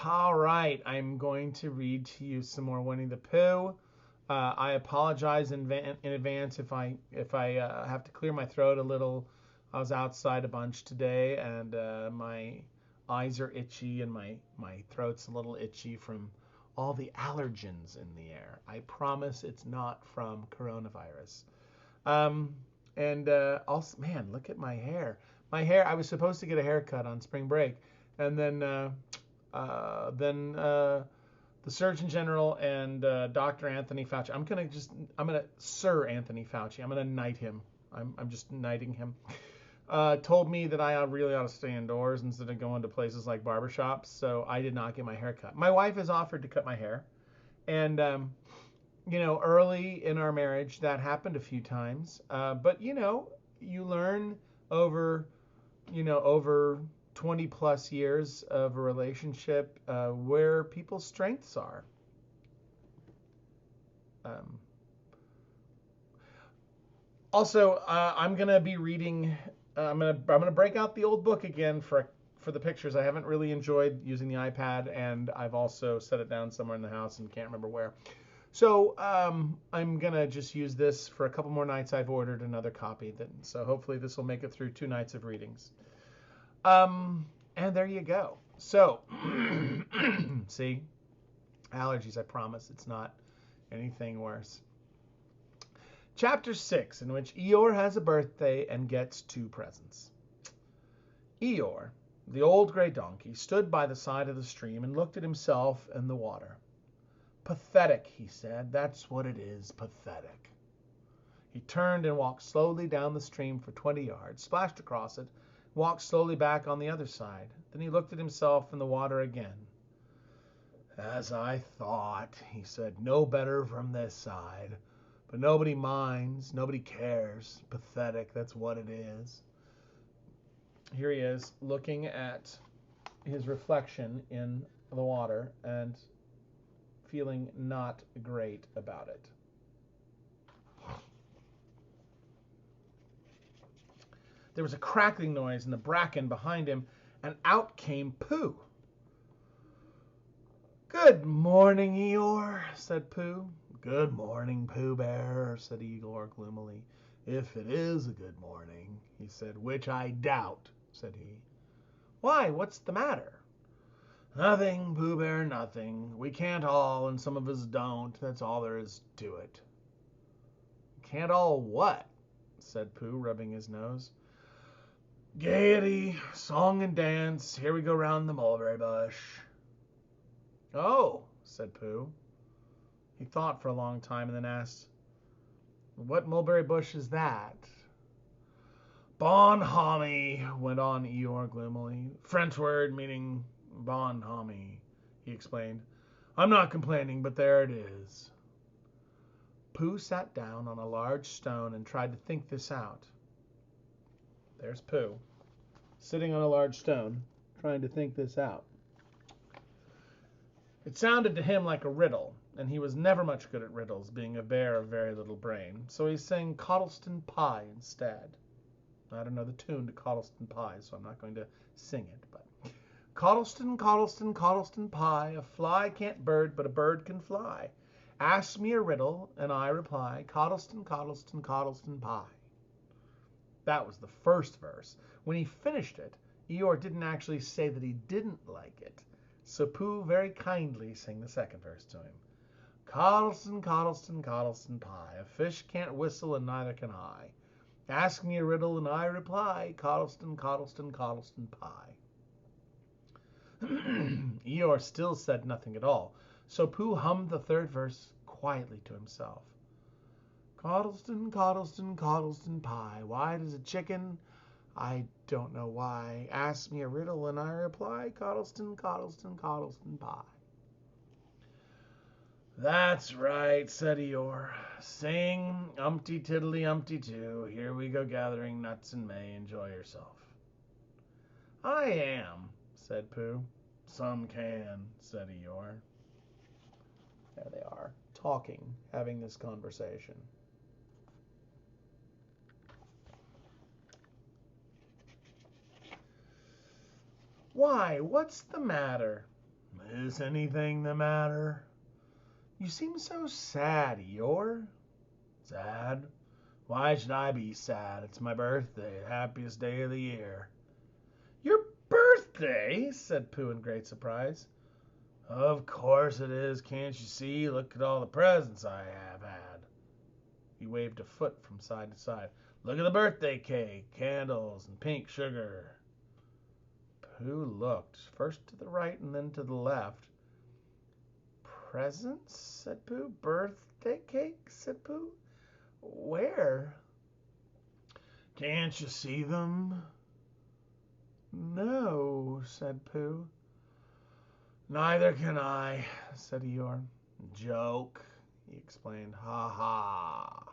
All right, I'm going to read to you some more Winnie-the-Pooh. I apologize in advance if I have to clear my throat a little. I was outside a bunch today, and my eyes are itchy and my throat's a little itchy from all the allergens in the air. I promise it's not from coronavirus. Um, and also, man, look at my hair. My hair. I was supposed to get a haircut on spring break, and then the Surgeon General and Dr. Anthony Fauci. I'm gonna Sir Anthony Fauci. I'm gonna knight him. I'm just knighting him. Told me that I really ought to stay indoors instead of going to places like barbershops. So I did not get my hair cut. My wife has offered to cut my hair, and early in our marriage that happened a few times. But you learn over over 20 plus years of a relationship where people's strengths are. Um, Also, I'm gonna be reading. I'm gonna break out the old book again for the pictures. I haven't really enjoyed using the iPad, and I've also set it down somewhere in the house and can't remember where. So I'm gonna just use this for a couple more nights. I've ordered another copy, so hopefully this will make it through 2 nights of readings. And there you go. So see, allergies. I promise it's not anything worse. Chapter 6, in which Eeyore has a birthday and gets 2 presents. Eeyore, the old gray donkey, stood by the side of the stream and looked at himself and the water. Pathetic, he said. That's what it is, pathetic. He turned and walked slowly down the stream for 20 yards, splashed across it, walked slowly back on the other side. Then he looked at himself in the water again. As I thought, he said, no better from this side. But nobody minds, nobody cares. Pathetic, that's what it is. Here he is looking at his reflection in the water and feeling not great about it. There was a crackling noise in the bracken behind him, and out came Pooh. Good morning, Eeyore, said Pooh. Good morning, Pooh Bear, said Eeyore gloomily. If it is a good morning, he said, which I doubt, said he. Why, what's the matter? Nothing, Pooh Bear, nothing. We can't all, and some of us don't. That's all there is to it. Can't all what? Said Pooh, rubbing his nose. Gaiety, song and dance. Here we go round the mulberry bush. Oh, said Pooh. He thought for a long time and then asked, what mulberry bush is that? Bonhomie, went on Eeyore gloomily. French word meaning bonhomie, he explained. I'm not complaining, but there it is. Pooh sat down on a large stone and tried to think this out. There's Pooh, sitting on a large stone, trying to think this out. It sounded to him like a riddle, and he was never much good at riddles, being a bear of very little brain, so he sang Coddleston Pie instead. I don't know the tune to Coddleston Pie, so I'm not going to sing it, but Coddleston, Coddleston, Coddleston Pie, a fly can't bird, but a bird can fly. Ask me a riddle, and I reply, Coddleston, Coddleston, Coddleston Pie. That was the first verse. When he finished it, Eeyore didn't actually say that he didn't like it, so Pooh very kindly sang the second verse to him. Coddleston, Coddleston, Coddleston Pie, a fish can't whistle and neither can I. Ask me a riddle and I reply, Coddleston, Coddleston, Coddleston Pie. Eeyore still said nothing at all, so Pooh hummed the third verse quietly to himself. Coddleston, Coddleston, Coddleston Pie, why does a chicken? I don't know why. Ask me a riddle and I reply, Coddleston, Coddleston, Coddleston Pie. That's right, said Eeyore. Sing, umpty tiddly umpty too. Here we go gathering nuts in May. Enjoy yourself. I am, said Pooh. Some can, said Eeyore. There they are, talking, having this conversation. Why, what's the matter? Is anything the matter? You seem so sad, Eeyore. Sad? Why should I be sad? It's my birthday, the happiest day of the year. Your birthday? Said Pooh in great surprise. Of course it is, can't you see? Look at all the presents I have had. He waved a foot from side to side. Look at the birthday cake, candles, and pink sugar. Pooh looked, first to the right and then to the left. Presents? Said Pooh. Birthday cake? Said Pooh. Where? Can't you see them? No, said Pooh. Neither can I, said Eeyore. Joke, he explained. Ha ha.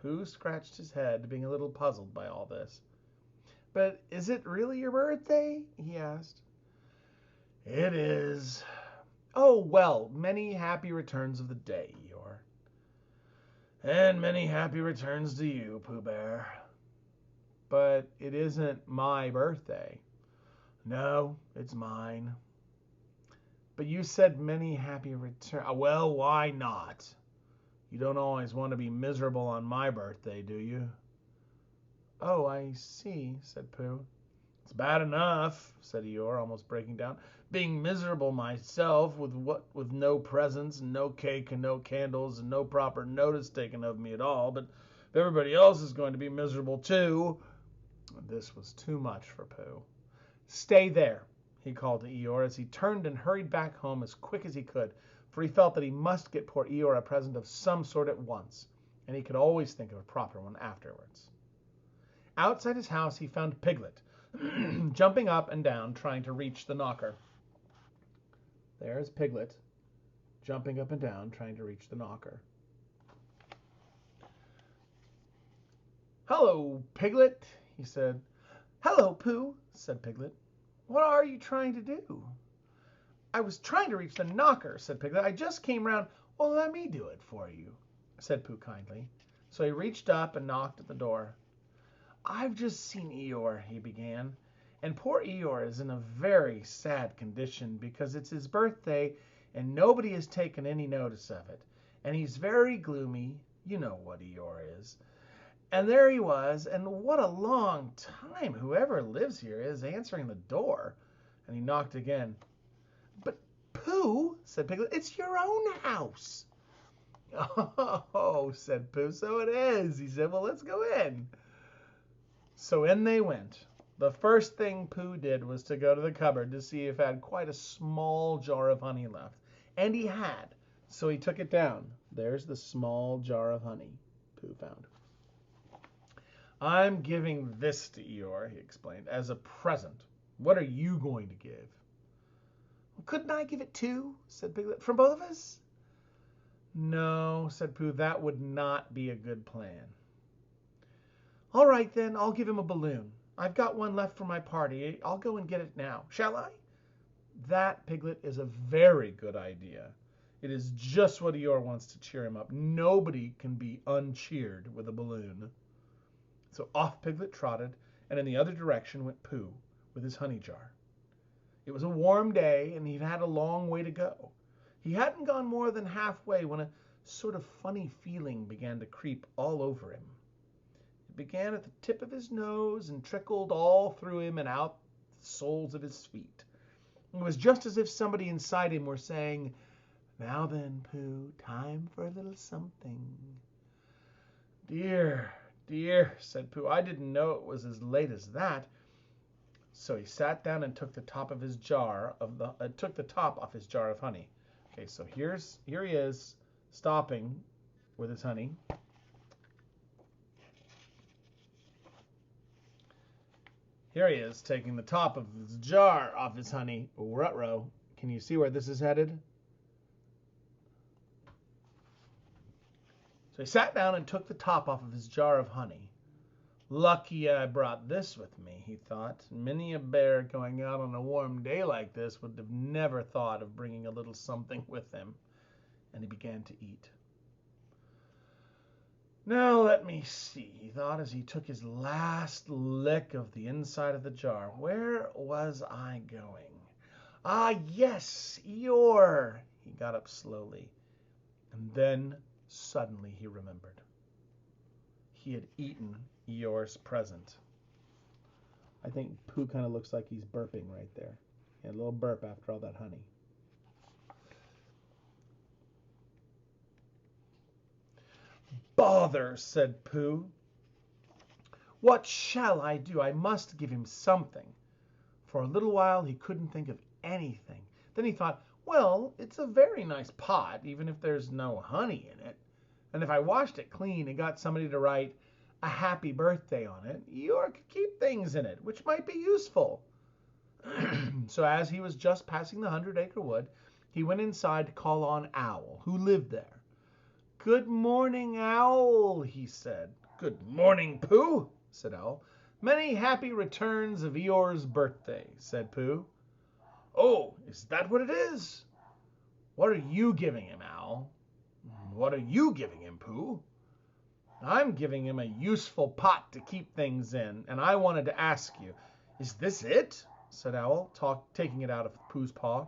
Pooh scratched his head, being a little puzzled by all this. But is it really your birthday? He asked. It is. Oh, well, many happy returns of the day, Eeyore. And many happy returns to you, Pooh Bear. But it isn't my birthday. No, it's mine. But you said many happy returns. Well, why not? You don't always want to be miserable on my birthday, do you? Oh, I see, said Pooh. It's bad enough, said Eeyore, almost breaking down. Being miserable myself with no presents and no cake and no candles and no proper notice taken of me at all. But if everybody else is going to be miserable too. This was too much for Pooh. Stay there, he called to Eeyore as he turned and hurried back home as quick as he could, for he felt that he must get poor Eeyore a present of some sort at once, and he could always think of a proper one afterwards. Outside his house he found Piglet, jumping up and down trying to reach the knocker. There's Piglet, jumping up and down trying to reach the knocker. Hello, Piglet, he said. Hello, Pooh, said Piglet. What are you trying to do? I was trying to reach the knocker, said Piglet. I just came round. Well, let me do it for you, said Pooh kindly. So he reached up and knocked at the door. I've just seen Eeyore, he began, and poor Eeyore is in a very sad condition because it's his birthday and nobody has taken any notice of it. And he's very gloomy. You know what Eeyore is. And there he was, and what a long time whoever lives here is answering the door. And he knocked again. But Pooh, said Piglet, it's your own house. Oh, said Pooh, so it is. He said, well, let's go in. So in they went. The first thing Pooh did was to go to the cupboard to see if it had quite a small jar of honey left. And he had. So he took it down. There's the small jar of honey Pooh found. I'm giving this to Eeyore, he explained, as a present. What are you going to give? Well, couldn't I give it too? Said Piglet. From both of us? No, said Pooh, that would not be a good plan. All right, then, I'll give him a balloon. I've got one left for my party. I'll go and get it now. Shall I? That, Piglet, is a very good idea. It is just what Eeyore wants to cheer him up. Nobody can be uncheered with a balloon. So off Piglet trotted, and in the other direction went Pooh with his honey jar. It was a warm day, and he'd had a long way to go. He hadn't gone more than halfway when a sort of funny feeling began to creep all over him. It began at the tip of his nose and trickled all through him and out the soles of his feet. It was just as if somebody inside him were saying, "Now then, Pooh, time for a little something." Dear, dear, said Pooh, I didn't know it was as late as that. So he sat down and took the top of his jar of took the top off his jar of honey. Okay, so here he is, stopping with his honey. Here he is, taking the top of his jar off his honey. Ruh-roh. Can you see where this is headed? So he sat down and took the top off of his jar of honey. Lucky I brought this with me, he thought. Many a bear going out on a warm day like this would have never thought of bringing a little something with him. And he began to eat. Now let me see, he thought as he took his last lick of the inside of the jar. Where was I going? Ah, yes, Eeyore. He got up slowly, and then suddenly he remembered. He had eaten Eeyore's present. I think Pooh kind of looks like he's burping right there. He had a little burp after all that honey. Bother, said Pooh. What shall I do? I must give him something. For a little while he couldn't think of anything. Then he thought, well, it's a very nice pot, even if there's no honey in it. And if I washed it clean and got somebody to write a happy birthday on it, Eeyore could keep things in it, which might be useful. So as he was just passing the 100-acre wood, he went inside to call on Owl, who lived there. Good morning, Owl, he said. Good morning, Pooh, said Owl. Many happy returns of Eeyore's birthday, said Pooh. Oh, is that what it is? What are you giving him, Owl? What are you giving him, Pooh? I'm giving him a useful pot to keep things in, and I wanted to ask you, is this it? Said Owl, taking it out of Pooh's paw.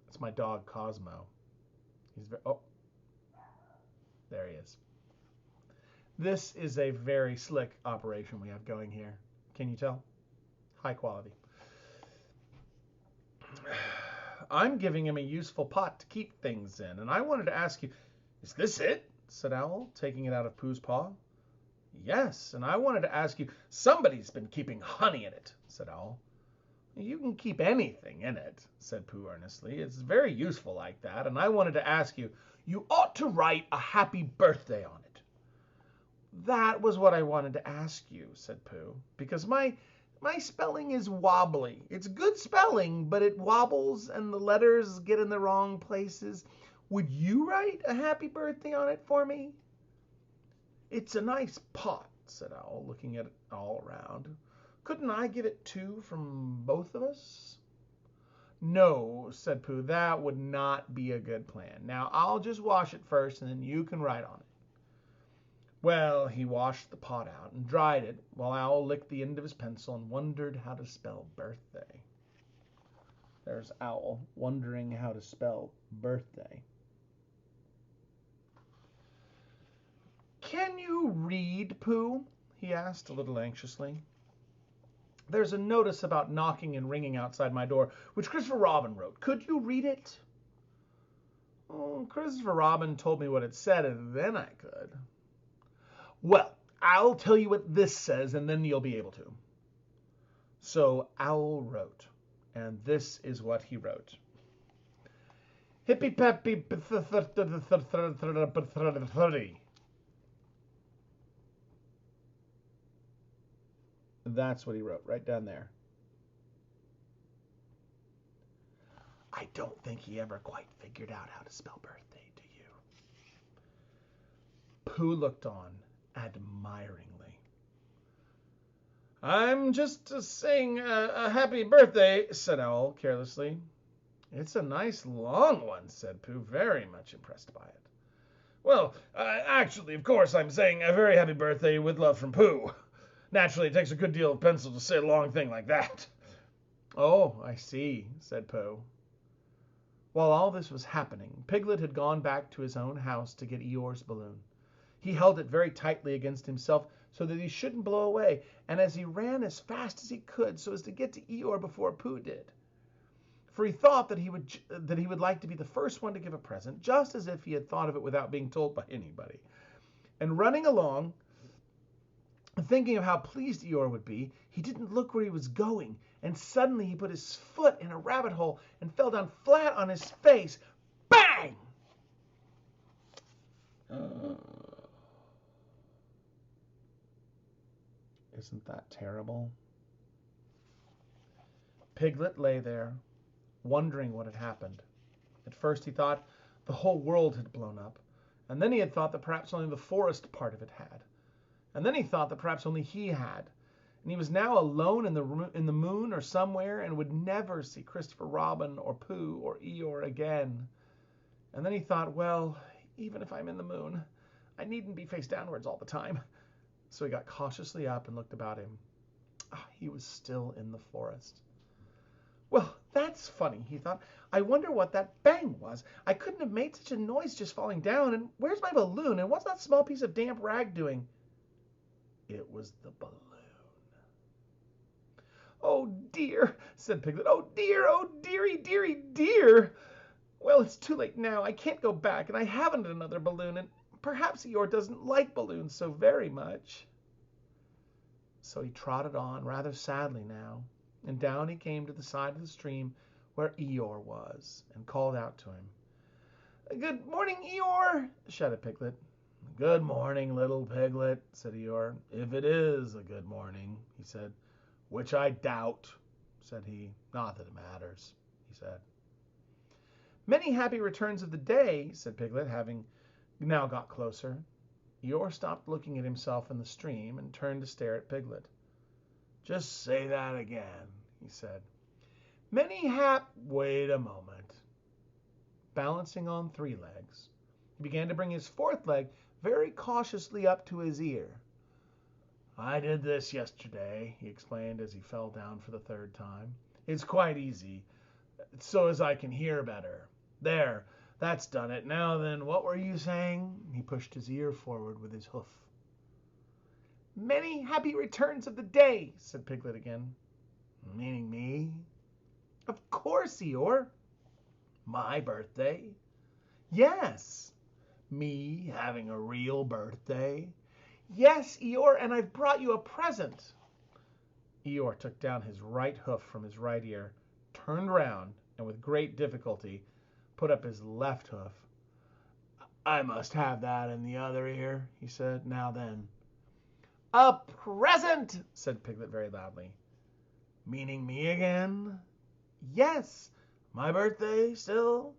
It's my dog, Cosmo. Oh, there he is. This is a very slick operation we have going here. Can you tell? High quality. I'm giving him a useful pot to keep things in, and I wanted to ask you, is this it? Said Owl, taking it out of Pooh's paw. Yes, and I wanted to ask you, somebody's been keeping honey in it, said Owl. You can keep anything in it, said Pooh earnestly. It's very useful like that, and I wanted to ask you, you ought to write a happy birthday on it. That was what I wanted to ask you, said Pooh, because my spelling is wobbly. It's good spelling, but it wobbles and the letters get in the wrong places. Would you write a happy birthday on it for me? It's a nice pot, said Owl, looking at it all around. Couldn't I give it too from both of us? No, said Pooh, that would not be a good plan. Now, I'll just wash it first, and then you can write on it. Well, he washed the pot out and dried it, while Owl licked the end of his pencil and wondered how to spell birthday. There's Owl wondering how to spell birthday. Can you read, Pooh? He asked a little anxiously. There's a notice about knocking and ringing outside my door, which Christopher Robin wrote. Could you read it? Oh, Christopher Robin told me what it said, and then I could. Well, I'll tell you what this says, and then you'll be able to. So Owl wrote, and this is what he wrote. Hippy peppy. That's what he wrote right down there. I don't think he ever quite figured out how to spell birthday, do you? Pooh looked on admiringly. I'm just saying a happy birthday, said Owl carelessly. It's a nice long one, said Pooh, very much impressed by it. Well, actually, of course, I'm saying a very happy birthday with love from Pooh. Naturally, it takes a good deal of pencil to say a long thing like that. Oh, I see, said Pooh. While all this was happening, Piglet had gone back to his own house to get Eeyore's balloon. He held it very tightly against himself so that he shouldn't blow away, and as he ran as fast as he could so as to get to Eeyore before Pooh did. For he thought that he would like to be the first one to give a present, just as if he had thought of it without being told by anybody. And running along, thinking of how pleased Eeyore would be, he didn't look where he was going, and suddenly he put his foot in a rabbit hole and fell down flat on his face. Bang! Isn't that terrible? Piglet lay there, wondering what had happened. At first he thought the whole world had blown up, and then he had thought that perhaps only the forest part of it had. And then he thought that perhaps only he had. And he was now alone in the moon or somewhere and would never see Christopher Robin or Pooh or Eeyore again. And then he thought, well, even if I'm in the moon, I needn't be face downwards all the time. So he got cautiously up and looked about him. He was still in the forest. Well, that's funny, he thought. I wonder what that bang was. I couldn't have made such a noise just falling down. And where's my balloon? And what's that small piece of damp rag doing? It was the balloon. Oh dear, said Piglet. Oh dear, oh dearie, dearie, dear. Well, it's too late now. I can't go back, and I haven't another balloon, and perhaps Eeyore doesn't like balloons so very much. So he trotted on, rather sadly now, and down he came to the side of the stream where Eeyore was, and called out to him. Good morning, Eeyore, shouted Piglet. Good morning, little Piglet, said Eeyore. If it is a good morning, he said. Which I doubt, said he. Not that it matters, he said. Many happy returns of the day, said Piglet, having now got closer. Eeyore stopped looking at himself in the stream and turned to stare at Piglet. Just say that again, he said. Wait a moment. Balancing on 3 legs, he began to bring his 4th leg very cautiously up to his ear. I did this yesterday, he explained as he fell down for the 3rd time. It's quite easy, so as I can hear better. There, that's done it. Now then, what were you saying? He pushed his ear forward with his hoof. Many happy returns of the day, said Piglet again. Meaning me? Of course, Eeyore. My birthday? Yes. Me having a real birthday? Yes, Eeyore, and I've brought you a present. Eeyore took down his right hoof from his right ear, turned round, and with great difficulty put up his left hoof. I must have that in the other ear, he said. Now then. A present, said Piglet very loudly. Meaning me again? Yes. My birthday still?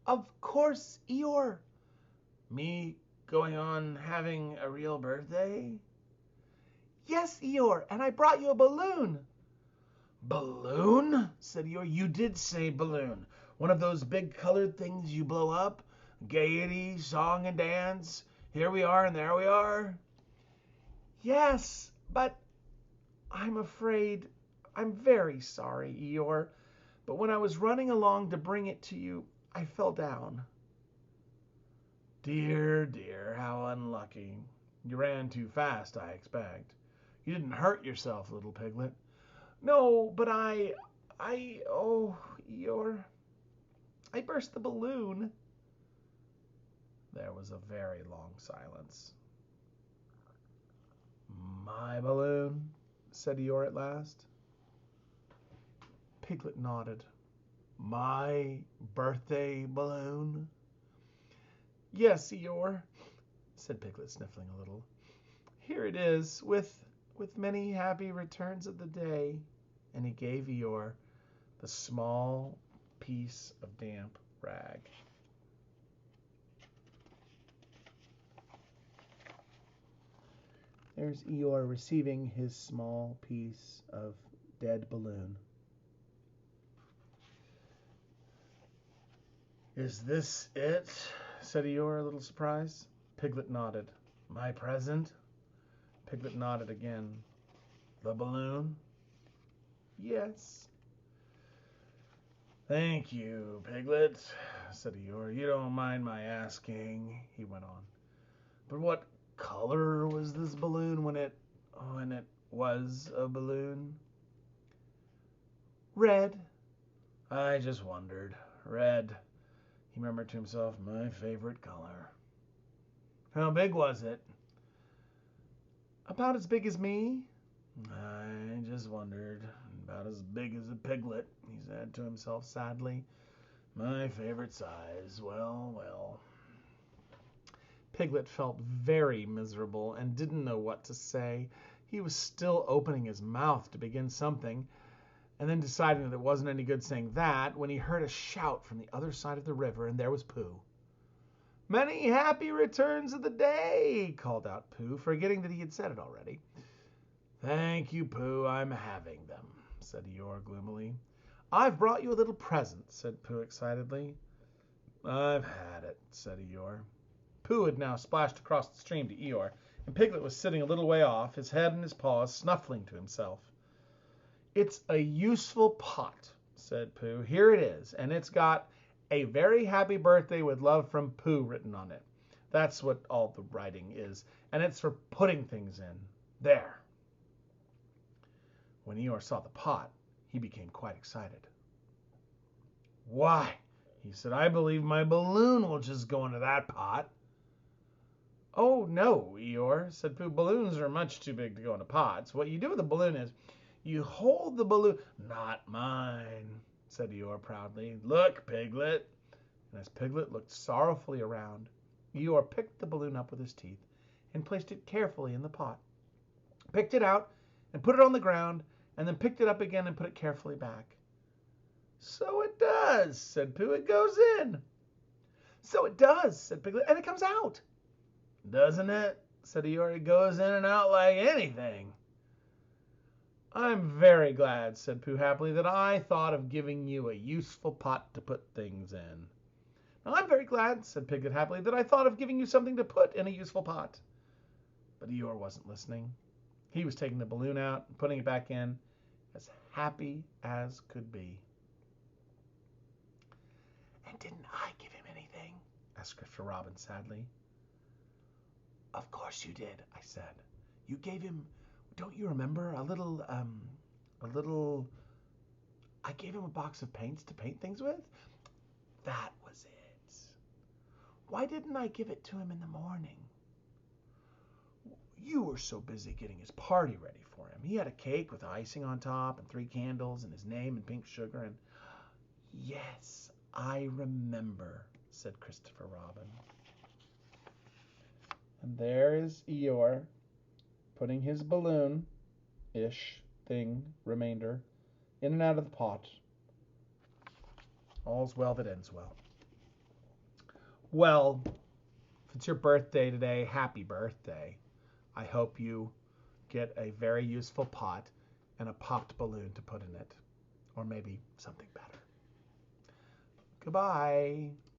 Of course, Eeyore. Me going on having a real birthday? Yes, Eeyore, and I brought you a balloon. Balloon? Said Eeyore. You did say balloon. One of those big colored things you blow up? Gaiety, song and dance. Here we are and there we are. Yes, but I'm afraid, I'm very sorry, Eeyore, but when I was running along to bring it to you, I fell down. Dear, dear, how unlucky. You ran too fast, I expect. You didn't hurt yourself, little Piglet. No, but oh, Eeyore, I burst the balloon. There was a very long silence. My balloon, said Eeyore at last. Piglet nodded. My birthday balloon? Yes, Eeyore, said Piglet, sniffling a little. Here it is, with many happy returns of the day. And he gave Eeyore the small piece of damp rag. There's Eeyore receiving his small piece of dead balloon. Is this it? Said Eeyore, a little surprised. Piglet nodded. My present? Piglet nodded again. The balloon? Yes. Thank you, Piglet, said Eeyore. You don't mind my asking, he went on. But what color was this balloon when it was a balloon? Red. I just wondered. Red, he murmured to himself, my favorite color. How big was it? About as big as me. I just wondered. About as big as a piglet, he said to himself sadly. My favorite size. Well, well. Piglet felt very miserable and didn't know what to say. He was still opening his mouth to begin something, and then deciding that it wasn't any good saying that, when he heard a shout from the other side of the river, and there was Pooh. Many happy returns of the day, called out Pooh, forgetting that he had said it already. Thank you, Pooh, I'm having them, said Eeyore gloomily. I've brought you a little present, said Pooh excitedly. I've had it, said Eeyore. Pooh had now splashed across the stream to Eeyore, and Piglet was sitting a little way off, his head in his paws, snuffling to himself. It's a useful pot, said Pooh. Here it is, and it's got a very happy birthday with love from Pooh written on it. That's what all the writing is, and it's for putting things in. There. When Eeyore saw the pot, he became quite excited. Why, he said, I believe my balloon will just go into that pot. Oh, no, Eeyore, said Pooh. Balloons are much too big to go into pots. What you do with a balloon is you hold the balloon. Not mine, said Eeyore proudly. Look, Piglet. And as Piglet looked sorrowfully around, Eeyore picked the balloon up with his teeth and placed it carefully in the pot. Picked it out and put it on the ground, and then picked it up again and put it carefully back. So it does, said Pooh. It goes in. So it does, said Piglet, and it comes out. Doesn't it? Said Eeyore. It goes in and out like anything. I'm very glad, said Pooh happily, that I thought of giving you a useful pot to put things in. Now, I'm very glad, said Piglet happily, that I thought of giving you something to put in a useful pot. But Eeyore wasn't listening. He was taking the balloon out and putting it back in, as happy as could be. And didn't I give him anything? Asked Christopher Robin sadly. Of course you did, I said. You gave him, don't you remember, I gave him a box of paints to paint things with? That was it. Why didn't I give it to him in the morning? You were so busy getting his party ready for him. He had a cake with icing on top and 3 candles and his name in pink sugar and... Yes, I remember, said Christopher Robin. And there is Eeyore putting his balloon-ish thing, remainder, in and out of the pot. All's well that ends well. Well, if it's your birthday today, happy birthday. I hope you get a very useful pot and a popped balloon to put in it. Or maybe something better. Goodbye.